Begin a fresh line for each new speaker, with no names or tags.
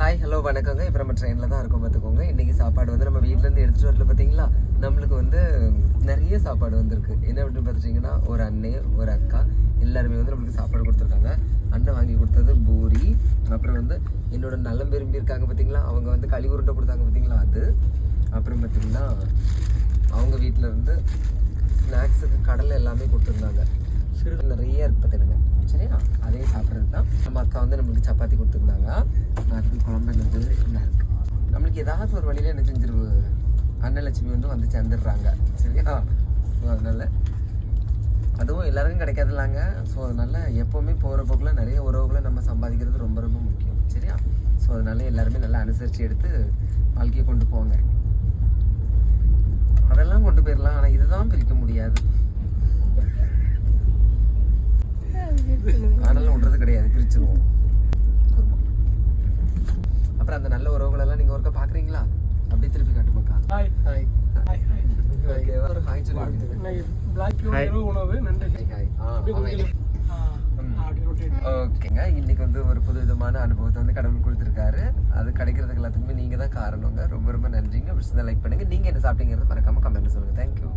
Hi hello வணக்கங்க. இப்போ நம்ம ட்ரெயினில் தான் இருக்கோம் பார்த்துக்கோங்க. இன்றைக்கி சாப்பாடு வந்து நம்ம வீட்டிலேருந்து எடுத்துகிட்டு வரல பார்த்தீங்களா. நம்மளுக்கு வந்து நிறைய சாப்பாடு வந்திருக்கு. என்ன அப்படின்னு பார்த்துட்டிங்கன்னா ஒரு அண்ணன் ஒரு அக்கா எல்லாருமே வந்து நம்மளுக்கு சாப்பாடு கொடுத்துருக்காங்க. அண்ணன் வாங்கி கொடுத்தது பூரி, அப்புறம் வந்து என்னோட நலம் விரும்பி இருக்காங்க பார்த்தீங்களா, அவங்க வந்து களி உருண்டை கொடுத்தாங்க பார்த்தீங்களா அது. அப்புறம் பார்த்திங்கன்னா அவங்க வீட்டில் இருந்து ஸ்நாக்ஸுக்கு கடலை எல்லாமே கொடுத்துருந்தாங்க. நிறைய இருக்கு பார்த்துடுங்க. சரியா, அதையும் சாப்பிட்றது தான். நம்ம அக்கா வந்து நம்மளுக்கு சப்பாத்தி கொடுத்துருந்தாங்க. அதுக்கு குழம்பு என்னது என்ன இருக்குது. நம்மளுக்கு ஏதாவது ஒரு வழியில் என்ன செஞ்சிருவு அன்னலட்சுமி வந்து சேர்ந்துடுறாங்க. சரியா, ஸோ அதனால் அதுவும் எல்லாருக்கும் கிடைக்காதுலாங்க. ஸோ அதனால் எப்போவுமே போகிற போக்கில் நிறைய உறவுகளை நம்ம சம்பாதிக்கிறது ரொம்ப ரொம்ப முக்கியம். சரியா, ஸோ அதனால எல்லாருமே நல்லா அனுசரித்து எடுத்து வாழ்க்கையை கொண்டு போங்க. அதெல்லாம் கொண்டு போயிடலாம், ஆனால் இதுதான் பிரிக்க முடியாது. ஆனாலும் விட்றது கிடையாது, பிரிச்சிருவோம். அப்புறம் அந்த நல்ல உறவுகளெல்லாம் நீங்கள் ஒருக்கா பார்க்குறீங்களா? அப்படியே திருப்பி காட்டுமாக்கா.
Hi
hi
hi hi.
ஒரு ஹாய் சொல்லி
பிளாக் உணவு நன்றி.
ஓகேங்க. இன்னைக்கு வந்து ஒரு புது விதமான அனுபவத்தை வந்து கடவுள் கொடுத்துருக்காரு. அது கிடைக்கிறதுக்கு எல்லாத்துக்குமே நீங்கள் தான் காரணங்க. ரொம்ப ரொம்ப நன்றிங்க. பிடிச்சதை லைக் பண்ணுங்கள். நீங்கள் என்ன சாப்பிட்டீங்கிறது மறக்காமல் கமெண்ட் சொல்லுங்கள். தேங்க்யூ.